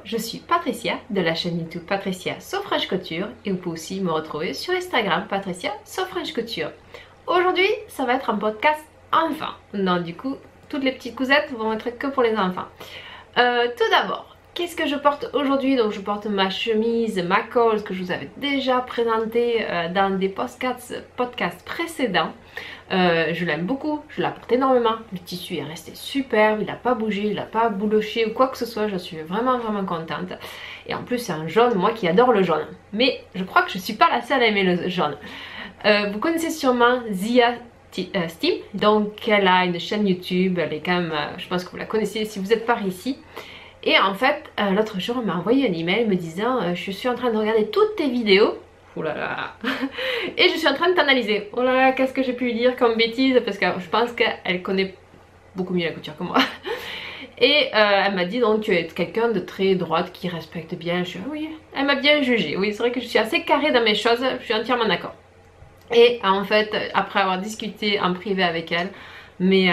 je suis Patricia de la chaîne YouTube Patricia So French Couture et vous pouvez aussi me retrouver sur Instagram Patricia So French Couture. Aujourd'hui, ça va être un podcast enfant. Non, du coup, toutes les petites cousettes vont être que pour les enfants. Tout d'abord, qu'est-ce que je porte aujourd'hui? Donc je porte ma chemise McCall's que je vous avais déjà présentée dans des podcasts précédents. Je l'aime beaucoup, je la porte énormément, le tissu est resté superbe, il n'a pas bougé, il n'a pas bouloché ou quoi que ce soit, je suis vraiment contente. Et en plus c'est un jaune, moi qui adore le jaune, mais je crois que je ne suis pas la seule à aimer le jaune. Vous connaissez sûrement Zia Steam, donc elle a une chaîne YouTube, elle est quand même, je pense que vous la connaissez si vous êtes par ici. Et en fait, l'autre jour elle m'a envoyé un email me disant je suis en train de regarder toutes tes vidéos. Oh là là. Et je suis en train de t'analyser. Oh là là, qu'est-ce que j'ai pu lui dire comme bêtise, parce que je pense qu'elle connaît beaucoup mieux la couture que moi. Et elle m'a dit donc tu es quelqu'un de très droite qui respecte bien. Je suis oui, elle m'a bien jugée. Oui, c'est vrai que je suis assez carrée dans mes choses, je suis entièrement d'accord. Et en fait, après avoir discuté en privé avec elle, mais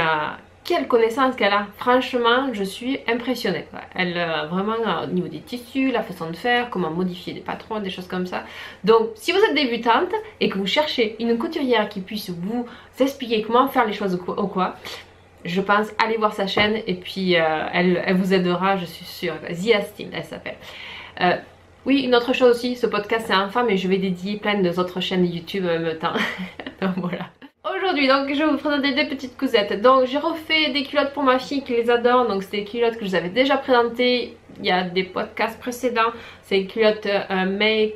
quelle connaissance qu'elle a. Franchement, je suis impressionnée. Elle vraiment au niveau des tissus, la façon de faire, comment modifier des patrons, des choses comme ça. Donc, si vous êtes débutante et que vous cherchez une couturière qui puisse vous expliquer comment faire les choses ou quoi, je pense aller voir sa chaîne et puis elle vous aidera, je suis sûre. Zia Steam, elle s'appelle. Oui, une autre chose aussi, ce podcast c'est enfant, mais je vais dédier plein d'autres chaînes YouTube en même temps. Donc voilà. Aujourd'hui, donc je vais vous présenter des petites cousettes. Donc j'ai refait des culottes pour ma fille qui les adore. Donc c'est des culottes que je vous avais déjà présentées il y a des podcasts précédents. C'est des culottes Make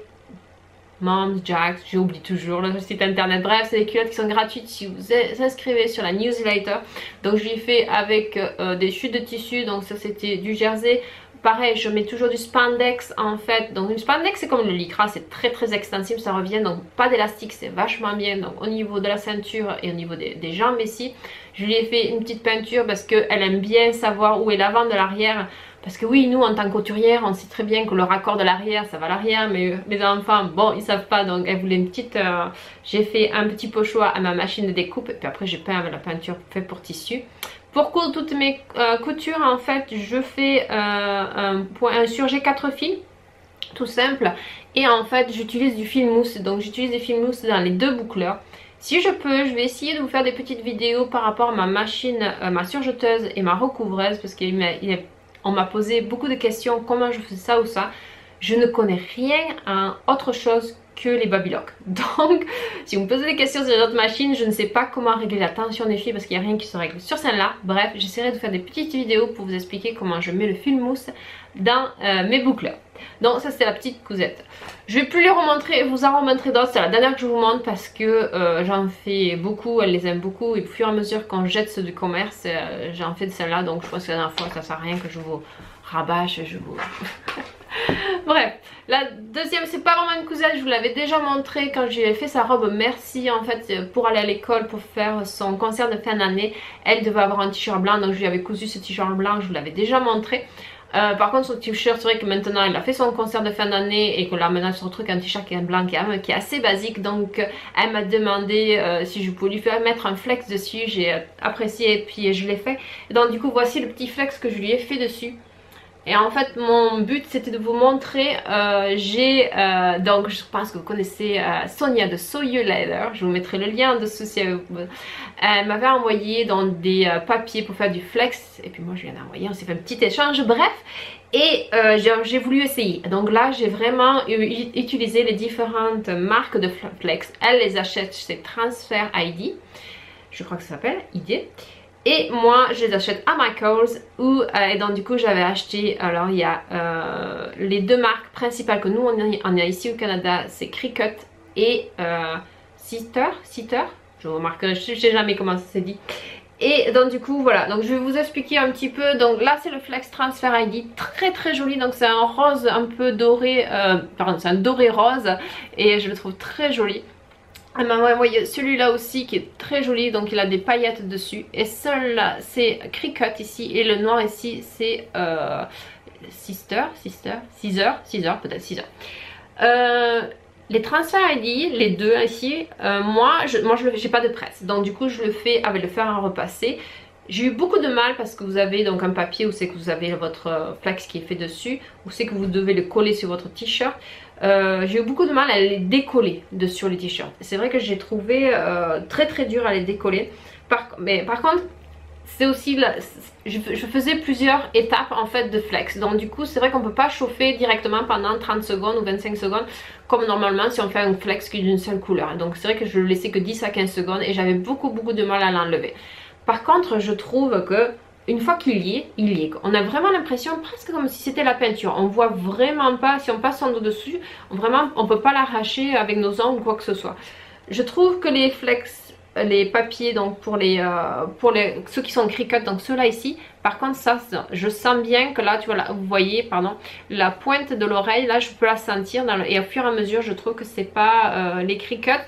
Moms Jax, j'oublie toujours le site internet. Bref, c'est des culottes qui sont gratuites si vous inscrivez sur la newsletter. Donc je l'ai fait avec des chutes de tissu. Donc ça c'était du jersey. Pareil, je mets toujours du spandex en fait. Donc le spandex c'est comme le lycra, c'est très extensible, ça revient. Donc pas d'élastique, c'est vachement bien. Donc au niveau de la ceinture et au niveau des jambes ici, je lui ai fait une petite peinture parce qu'elle aime bien savoir où est l'avant de l'arrière. Parce que oui, nous en tant que couturière, on sait très bien que le raccord de l'arrière, ça va à l'arrière. Mais les enfants, bon, ils savent pas. Donc elle voulait une petite... j'ai fait un petit pochoir à ma machine de découpe. Et puis après j'ai peint avec la peinture faite pour tissu. Pour coudre toutes mes coutures, en fait, je fais un surjet 4 fils, tout simple. Et en fait, j'utilise du fil mousse. Donc, j'utilise des fils mousse dans les deux boucleurs. Si je peux, je vais essayer de vous faire des petites vidéos par rapport à ma machine, ma surjeteuse et ma recouvreuse. Parce qu'on m'a posé beaucoup de questions, comment je fais ça ou ça. Je ne connais rien à autre chose que les Babylock. Donc, si vous me posez des questions sur les autres machines, je ne sais pas comment régler la tension des fils parce qu'il n'y a rien qui se règle sur celle-là. Bref, j'essaierai de faire des petites vidéos pour vous expliquer comment je mets le fil mousse dans mes boucleurs. Donc ça c'est la petite cousette. Je vais plus les remontrer, vous en remontrer d'autres. C'est la dernière que je vous montre parce que j'en fais beaucoup, elle les aime beaucoup. Et au fur et à mesure qu'on jette ceux du commerce, j'en fais de celle-là. Donc je pense que la dernière fois ça sert à rien que je vous rabâche, je vous... Bref, la deuxième c'est pas vraiment une cousette, je vous l'avais déjà montré quand j'ai fait sa robe merci en fait pour aller à l'école pour faire son concert de fin d'année. Elle devait avoir un t-shirt blanc donc je lui avais cousu ce t-shirt blanc, je vous l'avais déjà montré. Par contre son t-shirt c'est vrai que maintenant elle a fait son concert de fin d'année et qu'on l'a maintenant sur le truc un t-shirt qui est blanc qui est assez basique. Donc elle m'a demandé si je pouvais lui faire mettre un flex dessus, j'ai apprécié et puis je l'ai fait. Et donc du coup voici le petit flex que je lui ai fait dessus. Et en fait mon but c'était de vous montrer, donc je pense que vous connaissez Sonia de So You Later, je vous mettrai le lien en dessous si elle m'avait envoyé dans des papiers pour faire du flex et puis moi je viens d'envoyer, on s'est fait un petit échange, bref. Et j'ai voulu essayer, donc là j'ai vraiment utilisé les différentes marques de flex. Elle les achète chez Transfer ID, je crois que ça s'appelle ID. Et moi je les achète à McCall's et donc du coup j'avais acheté, alors il y a les deux marques principales que nous on a ici au Canada, c'est Cricut et Sitter, je vous remarquerai, je sais jamais comment ça s'est dit. Et donc du coup voilà, donc je vais vous expliquer un petit peu. Donc là c'est le Flex Transfer ID, très joli, donc c'est un rose un peu doré, pardon c'est un doré rose et je le trouve très joli. Elle m'a envoyé celui-là aussi qui est très joli, donc il a des paillettes dessus. Et celui-là c'est Cricut ici et le noir ici c'est Sister peut-être Sister. Les Transfer ID, les deux ici, moi je j'ai pas de presse, donc du coup je le fais avec le fer à repasser. J'ai eu beaucoup de mal parce que vous avez donc un papier où c'est que vous avez votre flex qui est fait dessus, où c'est que vous devez le coller sur votre t-shirt. J'ai eu beaucoup de mal à les décoller de sur les t-shirts. C'est vrai que j'ai trouvé très très dur à les décoller. Mais par contre, c'est aussi je faisais plusieurs étapes en fait de flex. Donc du coup c'est vrai qu'on peut pas chauffer directement pendant 30 secondes ou 25 secondes comme normalement si on fait un flex qui est d'une seule couleur. Donc c'est vrai que je le laissais que 10 à 15 secondes et j'avais beaucoup de mal à l'enlever. Par contre je trouve que une fois qu'il y est, il y est. On a vraiment l'impression presque comme si c'était la peinture. On voit vraiment pas, si on passe son dos dessus, vraiment on peut pas l'arracher avec nos ongles ou quoi que ce soit. Je trouve que les flex, les papiers donc pour ceux qui sont Cricut, donc ceux-là ici, par contre ça je sens bien que là tu vois là, vous voyez pardon la pointe de l'oreille là je peux la sentir et au fur et à mesure je trouve que c'est pas les Cricut.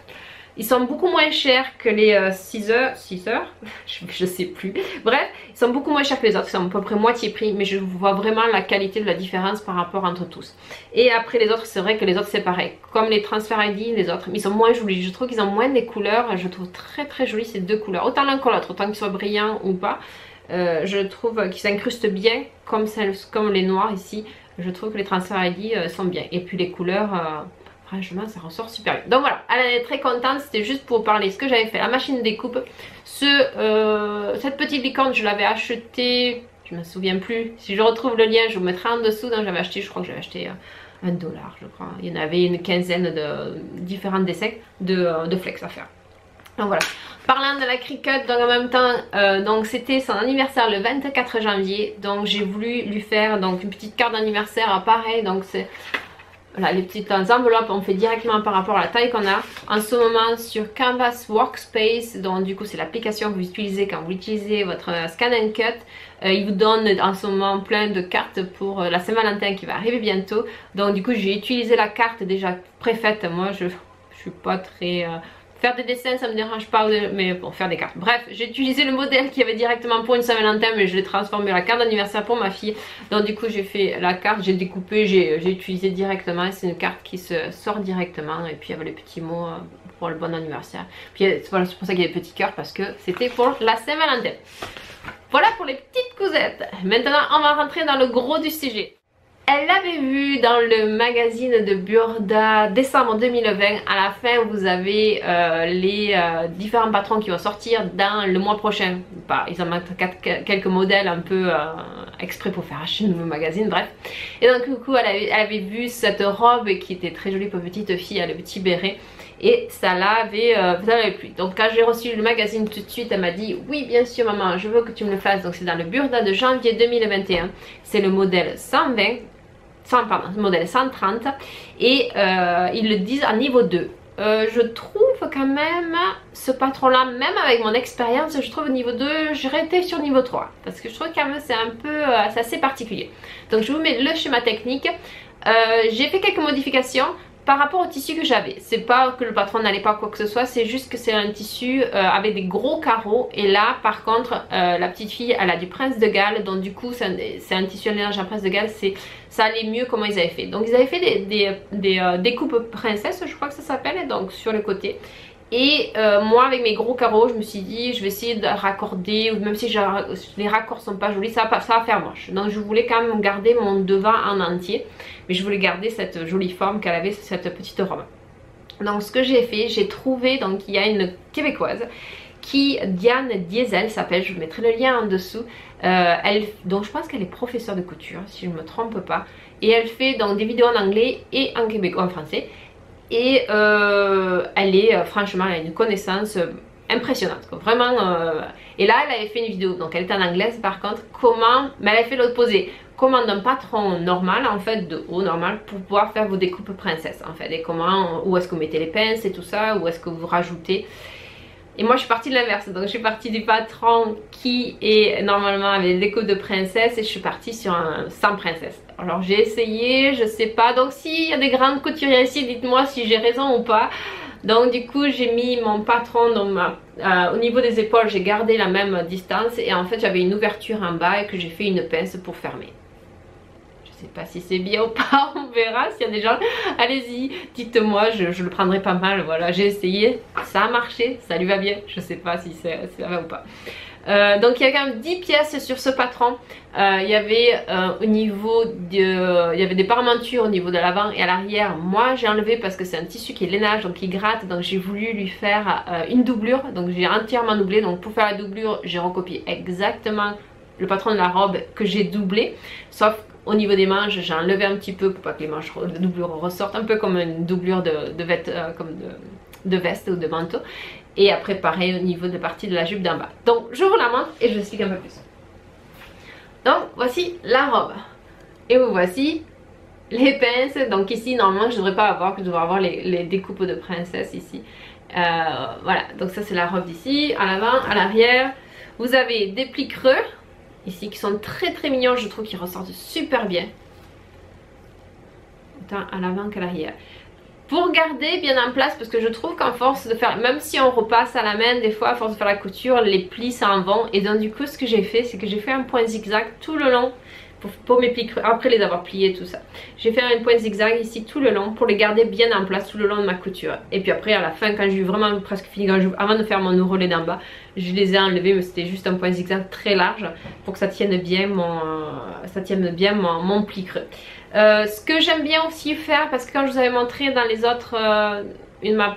Ils sont beaucoup moins chers que les scissors, je sais plus. Bref, ils sont beaucoup moins chers que les autres, ils sont à peu près moitié prix, mais je vois vraiment la qualité de la différence par rapport entre tous. Et après les autres, c'est vrai que les autres c'est pareil. Comme les Transfer ID, les autres, ils sont moins jolis. Je trouve qu'ils ont moins des couleurs, je trouve très jolis ces deux couleurs. Autant l'un que l'autre, autant qu'ils soient brillants ou pas. Je trouve qu'ils s'incrustent bien, comme les noirs ici. Je trouve que les Transfer ID sont bien. Et puis les couleurs... franchement ça ressort super bien. Donc voilà, elle est très contente. C'était juste pour parler ce que j'avais fait. La machine de découpe, cette petite licorne je l'avais achetée, je me souviens plus. Si je retrouve le lien je vous mettrai en dessous. Donc j'avais acheté, je crois que j'avais acheté $1 je crois. Il y en avait une quinzaine de différents dessins de flex à faire. Donc voilà. Parlant de la Cricut, donc en même temps, donc c'était son anniversaire le 24 janvier. Donc j'ai voulu lui faire donc une petite carte d'anniversaire pareil. Donc c'est... Voilà, les petites enveloppes on fait directement par rapport à la taille qu'on a. En ce moment sur Canvas Workspace, donc du coup c'est l'application que vous utilisez quand vous utilisez votre Scan and Cut. Il vous donne en ce moment plein de cartes pour la Saint-Valentin qui va arriver bientôt. Donc du coup j'ai utilisé la carte déjà préfaite. Moi je suis pas très... faire des dessins ça me dérange pas, mais bon faire des cartes. Bref, j'ai utilisé le modèle qui avait directement pour une Saint-Valentin, mais je l'ai transformé en la carte d'anniversaire pour ma fille. Donc du coup j'ai fait la carte, j'ai découpé, j'ai utilisé directement. C'est une carte qui se sort directement et puis il y avait les petits mots pour le bon anniversaire. Puis voilà, c'est pour ça qu'il y a des petits cœurs parce que c'était pour la Saint-Valentin. Voilà pour les petites cousettes. Maintenant on va rentrer dans le gros du sujet. Elle l'avait vu dans le magazine de Burda décembre 2020. À la fin vous avez les différents patrons qui vont sortir dans le mois prochain. Ils en mettent quelques modèles un peu exprès pour faire acheter le magazine, bref. Et donc du coup elle avait vu cette robe qui était très jolie pour petite fille, le petit béret. Et ça l'avait plu. Donc quand j'ai reçu le magazine tout de suite, elle m'a dit oui bien sûr maman, je veux que tu me le fasses. Donc c'est dans le Burda de janvier 2021. C'est le modèle 120. Pardon, modèle 130 et ils le disent en niveau 2. Je trouve quand même ce patron là, même avec mon expérience, je trouve au niveau 2, j'aurais été sur niveau 3 parce que je trouve quand même c'est un peu, c'est assez particulier. Donc je vous mets le schéma technique. J'ai fait quelques modifications par rapport au tissu que j'avais. C'est pas que le patron n'allait pas quoi que ce soit, c'est juste que c'est un tissu avec des gros carreaux. Et là par contre la petite fille elle a du Prince de Galles, donc du coup c'est un tissu à mélange à Prince de Galles, ça allait mieux comment ils avaient fait. Donc ils avaient fait des découpes princesse je crois que ça s'appelle, donc sur le côté. Et moi avec mes gros carreaux je me suis dit je vais essayer de raccorder, même si les raccords sont pas jolis, ça va faire moche. Donc je voulais quand même garder mon devant en entier, mais je voulais garder cette jolie forme qu'elle avait cette petite robe. Donc ce que j'ai fait, j'ai trouvé, donc il y a une québécoise qui, Diane Diesel s'appelle, je vous mettrai le lien en dessous. Donc je pense qu'elle est professeure de couture si je ne me trompe pas, et elle fait donc des vidéos en anglais et en québécois, en français. Et elle est franchement, elle a une connaissance impressionnante quoi. Vraiment et là elle avait fait une vidéo, donc elle est en anglaise par contre, comment, mais elle a fait l'opposé, comment d'un patron normal en fait, de haut normal, pour pouvoir faire vos découpes princesse en fait, et comment, où est-ce que vous mettez les pinces et tout ça, où est-ce que vous rajoutez. Et moi je suis partie de l'inverse, donc je suis partie du patron qui est normalement avec des découpes de princesse, et je suis partie sur un sans princesse. Alors j'ai essayé, je sais pas, donc s'il y a des grandes couturières ici, dites-moi si j'ai raison ou pas. Donc du coup j'ai mis mon patron dans au niveau des épaules, j'ai gardé la même distance, et en fait j'avais une ouverture en bas et que j'ai fait une pince pour fermer. Je sais pas si c'est bien ou pas, on verra. S'il y a des gens, allez-y, dites-moi, je le prendrai pas mal. Voilà, j'ai essayé, ça a marché, ça lui va bien. Je sais pas si ça va ou pas. Donc il y a quand même 10 pièces sur ce patron. Il y avait au niveau il y avait des parmentures au niveau de l'avant et à l'arrière. Moi j'ai enlevé parce que c'est un tissu qui est lainage, donc il gratte, donc j'ai voulu lui faire une doublure. Donc j'ai entièrement doublé, donc pour faire la doublure j'ai recopié exactement le patron de la robe que j'ai doublé, sauf au niveau des manches j'ai enlevé un petit peu pour pas que les manches de doublure ressortent, un peu comme une doublure de veste ou de manteau. Et après pareil au niveau de partie de la jupe d'en bas. Donc je vous la montre et je vous explique un peu plus. Donc voici la robe. Et vous voici les pinces. Donc ici normalement je devrais pas avoir, je devrais avoir les découpes de princesse ici. Voilà, donc ça c'est la robe d'ici, à l'avant, à l'arrière. Vous avez des plis creux ici qui sont très très mignons, je trouve qu'ils ressortent super bien. Autant à l'avant qu'à l'arrière. Pour garder bien en place, parce que je trouve qu'en force de faire, même si on repasse à la main, des fois à force de faire la couture, les plis s'en vont. Et donc du coup ce que j'ai fait, c'est que j'ai fait un point zigzag tout le long pour mes plis creux, après les avoir pliés tout ça. J'ai fait un point zigzag ici tout le long pour les garder bien en place tout le long de ma couture. Et puis après à la fin, quand j'ai eu vraiment presque fini, avant de faire mon ourlet d'en bas, je les ai enlevés, mais c'était juste un point zigzag très large pour que ça tienne bien mon pli creux. Ce que j'aime bien aussi faire, parce que quand je vous avais montré dans les autres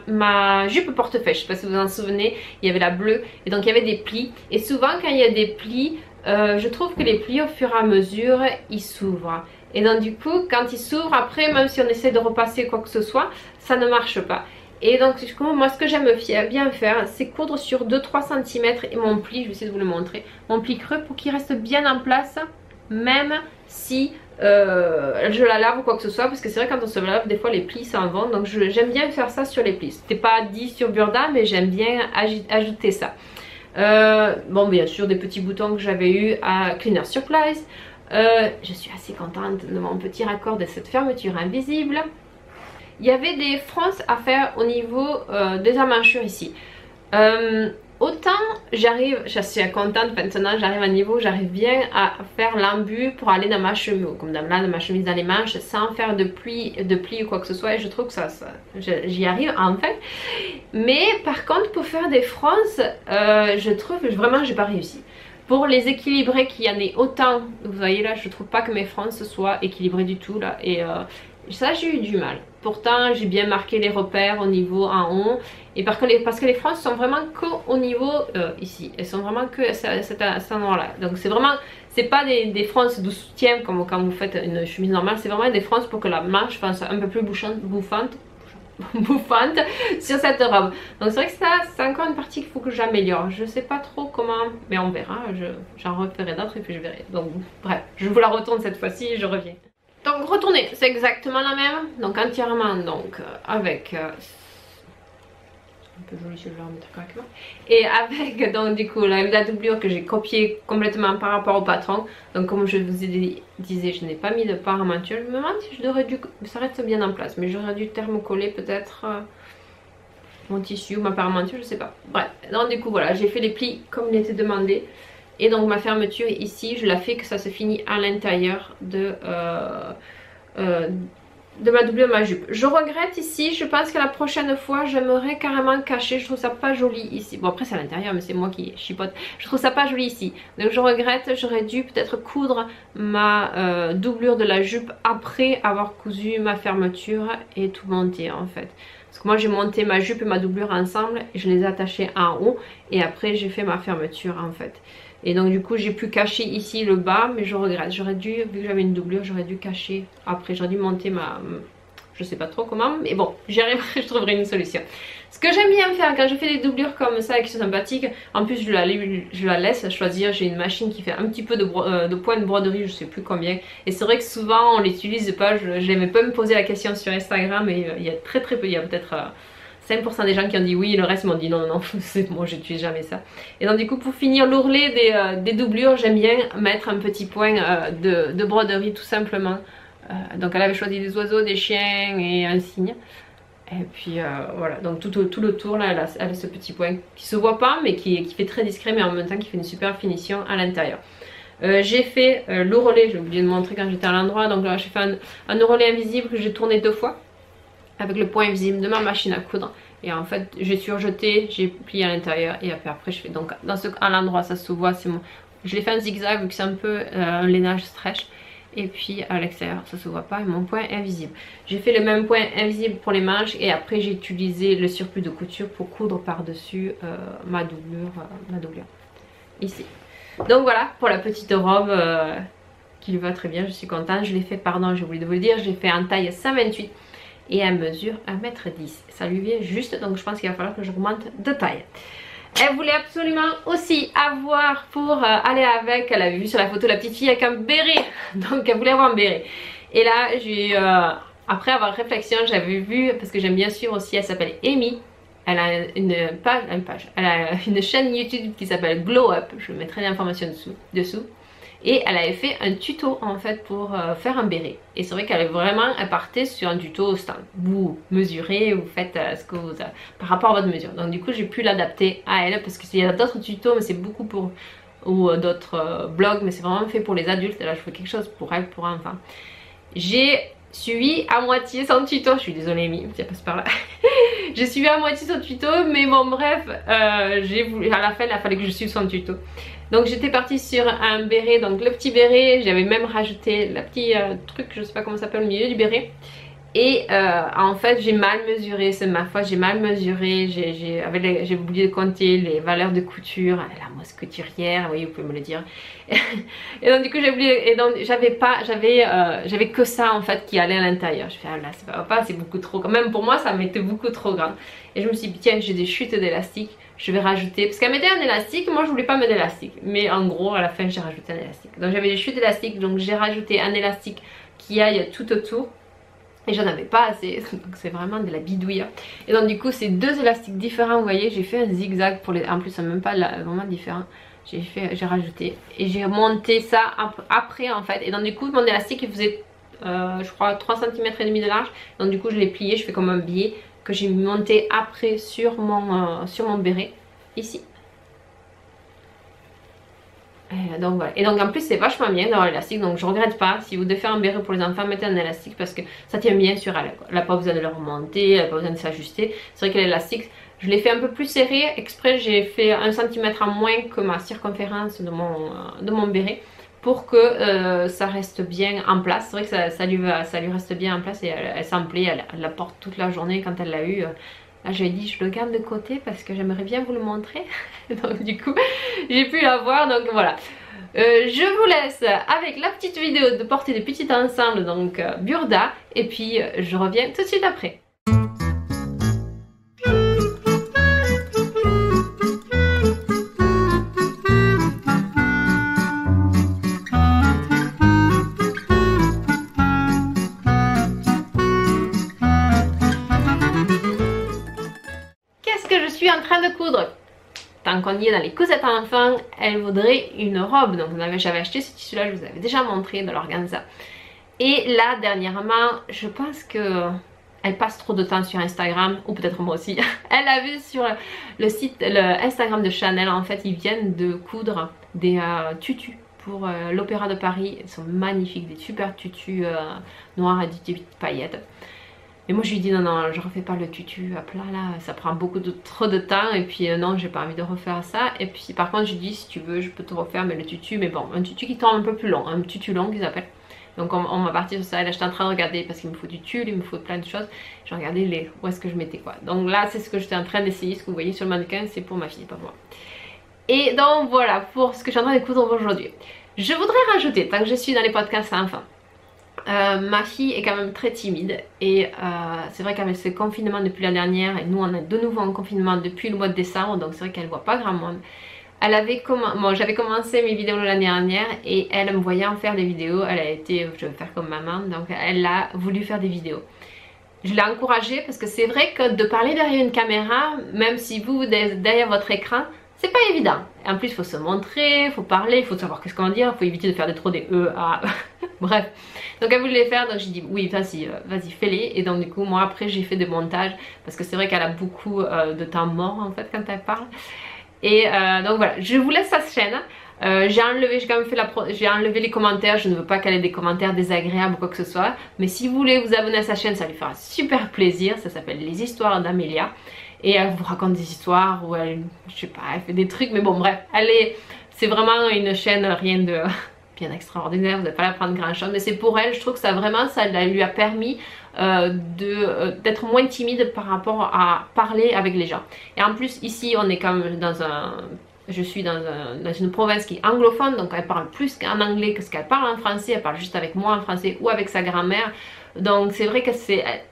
ma jupe portefeuille, je sais pas si vous vous en souvenez, il y avait la bleue et donc il y avait des plis, et souvent quand il y a des plis, je trouve que les plis au fur et à mesure ils s'ouvrent, et donc du coup quand ils s'ouvrent après, même si on essaie de repasser quoi que ce soit, ça ne marche pas. Et donc du coup moi ce que j'aime bien faire, c'est coudre sur 2-3 cm et mon pli, je vais essayer de vous le montrer, mon pli creux pour qu'il reste bien en place, même si je la lave ou quoi que ce soit, parce que c'est vrai quand on se lave des fois les plis s'en vont, donc j'aime bien faire ça sur les plis. C'était pas dit sur Burda, mais j'aime bien ajouter ça. Bon bien sûr des petits boutons que j'avais eu à Cleaner Supplies. Je suis assez contente de mon petit raccord de cette fermeture invisible. Il y avait des fronces à faire au niveau des emmanchures ici. Autant j'arrive, je suis contente maintenant, j'arrive à un niveau où j'arrive bien à faire l'embu pour aller dans ma chemise, comme dans ma chemise dans les manches, sans faire de plis ou quoi que ce soit, et je trouve que j'y arrive en fait. Mais par contre pour faire des fronces, je trouve que vraiment j'ai pas réussi. Pour les équilibrer, qu'il y en ait autant, vous voyez là, je trouve pas que mes fronces soient équilibrées du tout là, et ça j'ai eu du mal. Pourtant j'ai bien marqué les repères au niveau en haut, et parce que les fronces sont vraiment qu'au niveau ici, elles sont vraiment que à cet endroit là, donc c'est vraiment, c'est pas des fronces de soutien comme quand vous faites une chemise normale, c'est vraiment des fronces pour que la manche fasse un peu plus bouffante sur cette robe. Donc c'est vrai que ça c'est encore une partie qu'il faut que j'améliore, je sais pas trop comment, mais on verra, j'en referai d'autres et puis je verrai. Donc bref, je vous la retourne cette fois-ci et je reviens. Donc retourner, c'est exactement la même, donc entièrement, donc avec un peu joli si je le remettre correctement, et avec donc du coup la doublure que j'ai copiée complètement par rapport au patron. Donc comme je vous disais, je n'ai pas mis de paramenture. Je me demande si je devrais dû, ça reste bien en place, mais j'aurais dû thermocoller peut-être mon tissu ou ma paramenture, je sais pas. Bref, donc du coup voilà, j'ai fait les plis comme il était demandé. Et donc ma fermeture ici, je la fais que ça se finit à l'intérieur de ma doublure, ma jupe. Je regrette ici, je pense que la prochaine fois j'aimerais carrément cacher, je trouve ça pas joli ici. Bon après c'est à l'intérieur mais c'est moi qui chipote, je trouve ça pas joli ici. Donc je regrette, j'aurais dû peut-être coudre ma doublure de la jupe après avoir cousu ma fermeture et tout monter en fait. Parce que moi j'ai monté ma jupe et ma doublure ensemble et je les ai attachées en haut et après j'ai fait ma fermeture en fait. Et donc du coup j'ai pu cacher ici le bas, mais je regrette, j'aurais dû, vu que j'avais une doublure, j'aurais dû cacher après, j'aurais dû monter je sais pas trop comment, mais bon j'y arriverai, je trouverai une solution. Ce que j'aime bien faire quand je fais des doublures comme ça et qui sont sympathiques, en plus je la laisse choisir, j'ai une machine qui fait un petit peu de points de broderie, je sais plus combien, et c'est vrai que souvent on l'utilise pas, j'aimais pas me poser la question sur Instagram, et il y a très peu, il y a peut-être 5% des gens qui ont dit oui, le reste m'ont dit non, non, c'est bon, j'utilise jamais ça. Et donc du coup pour finir l'ourlet des doublures, j'aime bien mettre un petit point de broderie tout simplement. Donc elle avait choisi des oiseaux, des chiens et un cygne. Et puis voilà, donc tout le tour là, elle a ce petit point qui se voit pas mais qui fait très discret, mais en même temps qui fait une super finition à l'intérieur. J'ai fait l'ourlet, j'ai oublié de montrer quand j'étais à l'endroit, donc là j'ai fait un ourlet invisible que j'ai tourné 2 fois avec le point invisible de ma machine à coudre. Et en fait j'ai surjeté, j'ai plié à l'intérieur et après je fais donc à l'endroit ça se voit, c'est mon... je l'ai fait un zigzag vu que c'est un peu un lainage stretch. Et puis à l'extérieur ça se voit pas et mon point invisible. J'ai fait le même point invisible pour les manches et après j'ai utilisé le surplus de couture pour coudre par dessus ma doublure ici. Donc voilà pour la petite robe qui lui va très bien, je suis contente. Je l'ai fait, pardon j'ai oublié de vous le dire, j'ai fait en taille 128 et elle mesure 1m10. Ça lui vient juste, donc je pense qu'il va falloir que j'augmente de taille. Elle voulait absolument aussi avoir pour aller avec, elle avait vu sur la photo la petite fille avec un béret, donc elle voulait avoir un béret. Et là j'ai après avoir réflexion, j'avais vu, parce que j'aime bien suivre aussi, elle s'appelle Amy. Elle a elle a une chaîne YouTube qui s'appelle Glow Up, je mettrai l'information dessous. Et elle avait fait un tuto en fait pour faire un béret. Et c'est vrai qu'elle elle partait sur un tuto stand. Vous mesurez, vous faites ce que vous avez par rapport à votre mesure. Donc du coup j'ai pu l'adapter à elle parce qu'il y a d'autres tutos mais c'est beaucoup pour... ou d'autres blogs mais c'est vraiment fait pour les adultes. Et là je fais quelque chose pour elle, pour un enfant. J'ai suivi à moitié son tuto, je suis désolée Amy, ça passe par là. J'ai suivi à moitié son tuto mais bon bref, à la fin il a fallu que je suive son tuto. Donc j'étais partie sur un béret, donc le petit béret, j'avais même rajouté le petit truc, je sais pas comment ça s'appelle, au milieu du béret. Et en fait j'ai mal mesuré, c'est ma faute, j'ai mal mesuré, j'ai oublié de compter les valeurs de couture, la mousse couturière, oui vous pouvez me le dire. Et donc du coup j'ai oublié, et donc j'avais que ça en fait qui allait à l'intérieur. Je fais ah là c'est pas, c'est beaucoup trop, quand même pour moi ça m'était beaucoup trop grand. Et je me suis dit tiens j'ai des chutes d'élastique, je vais rajouter, parce qu'elle mettait un élastique, moi je voulais pas mettre d'élastique. Mais en gros à la fin j'ai rajouté un élastique. Donc j'avais des chutes d'élastique, donc j'ai rajouté un élastique qui aille tout autour. Et j'en avais pas assez, donc c'est vraiment de la bidouille. Et donc du coup c'est deux élastiques différents, vous voyez, j'ai fait un zigzag pour les... En plus c'est même pas vraiment différent. J'ai rajouté et j'ai monté ça après en fait. Et donc du coup mon élastique il faisait je crois 3 cm et demi de large. Donc du coup je l'ai plié, je fais comme un billet que j'ai monté après sur mon béret ici. Donc voilà, et donc en plus c'est vachement bien d'avoir l'élastique, donc je regrette pas. Si vous devez faire un béret pour les enfants, mettez un élastique parce que ça tient bien sur elle, quoi. Elle n'a pas besoin de le remonter, elle n'a pas besoin de s'ajuster. C'est vrai que l'élastique, je l'ai fait un peu plus serré, exprès j'ai fait 1 cm en moins que ma circonférence de mon béret pour que ça reste bien en place. C'est vrai que ça lui reste bien en place et elle s'en plaît, elle la porte toute la journée quand elle l'a eu. Là je lui ai dit je le garde de côté parce que j'aimerais bien vous le montrer. Donc du coup j'ai pu la voir, donc voilà. Je vous laisse avec la petite vidéo de porter des petits ensembles, donc Burda, et puis je reviens tout de suite après. En train de coudre. Tant qu'on y est dans les coussettes à enfants, elle voudrait une robe. Donc j'avais acheté ce tissu là, je vous avais déjà montré de l'organza. Et là dernièrement je pense que elle passe trop de temps sur Instagram, ou peut-être moi aussi. Elle a vu sur le site, le Instagram de Chanel, en fait ils viennent de coudre des tutus pour l'Opéra de Paris. Ils sont magnifiques, des super tutus noirs à des petites paillettes. Et moi je lui dis non je refais pas le tutu à plat là, ça prend trop de temps et puis non j'ai pas envie de refaire ça. Et puis par contre je lui dis si tu veux je peux te refaire mais le tutu, mais bon un tutu qui tombe un peu plus long, un tutu long qu'ils appellent. Donc on va partir sur ça et là j'étais en train de regarder parce qu'il me faut du tulle, il me faut plein de choses. Je regardais où est-ce que je mettais quoi. Donc là c'est ce que j'étais en train d'essayer, ce que vous voyez sur le mannequin c'est pour ma fille, pas moi. Et donc voilà pour ce que je suis en train de coudre aujourd'hui. Je voudrais rajouter, tant que je suis dans les podcasts enfin. Ma fille est quand même très timide et c'est vrai qu'avec ce confinement depuis la dernière, et nous on est de nouveau en confinement depuis le mois de décembre, donc c'est vrai qu'elle voit pas grand monde. J'avais commencé mes vidéos l'année dernière et elle me voyait en faire des vidéos, elle a été, je veux faire comme maman, donc elle a voulu faire des vidéos. Je l'ai encouragée parce que c'est vrai que de parler derrière une caméra, même si vous derrière votre écran, c'est pas évident. En plus il faut se montrer, il faut parler, il faut savoir qu'est-ce qu'on va dire, il faut éviter de faire trop des A. Bref, donc elle voulait les faire, donc j'ai dit oui vas-y fais-les. Et donc du coup moi après j'ai fait des montages parce que c'est vrai qu'elle a beaucoup de temps mort en fait quand elle parle. Et donc voilà, je vous laisse sa chaîne. J'ai quand même fait j'ai enlevé les commentaires, je ne veux pas qu'elle ait des commentaires désagréables ou quoi que ce soit. Mais si vous voulez vous abonner à sa chaîne, ça lui fera super plaisir. Ça s'appelle Les Histoires d'Amélia. Et elle vous raconte des histoires où elle, je sais pas, elle fait des trucs. Mais bon, bref, c'est vraiment une chaîne rien de bien extraordinaire. Vous n'allez pas la prendre grand chose. Mais c'est pour elle, je trouve que ça lui a permis d'être moins timide par rapport à parler avec les gens. Et en plus, ici, on est quand même je suis dans une province qui est anglophone, donc elle parle plus qu'en anglais que ce qu'elle parle en français. Elle parle juste avec moi en français ou avec sa grand-mère. Donc c'est vrai que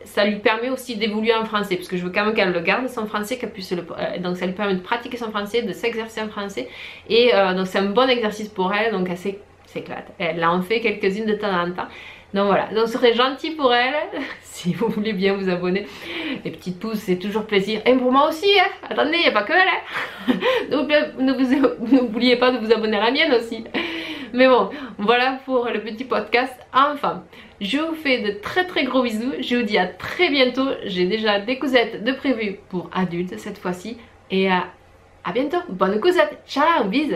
ça lui permet aussi d'évoluer en français, parce que je veux quand même qu'elle le garde son français, qu'elle puisse donc ça lui permet de pratiquer son français, de s'exercer en français. Et donc c'est un bon exercice pour elle, donc elle s'éclate. Elle en fait quelques-unes de temps en temps. Donc voilà, donc ce serait gentil pour elle, si vous voulez bien vous abonner. Les petites pouces, c'est toujours plaisir. Et pour moi aussi, hein. Attendez, il n'y a pas que elle. Hein. N'oubliez pas de vous abonner à la mienne aussi. Mais bon, voilà pour le petit podcast. Enfin, je vous fais de très très gros bisous. Je vous dis à très bientôt. J'ai déjà des cousettes de prévues pour adultes cette fois-ci. Et à bientôt. Bonne cousette. Ciao, bisous.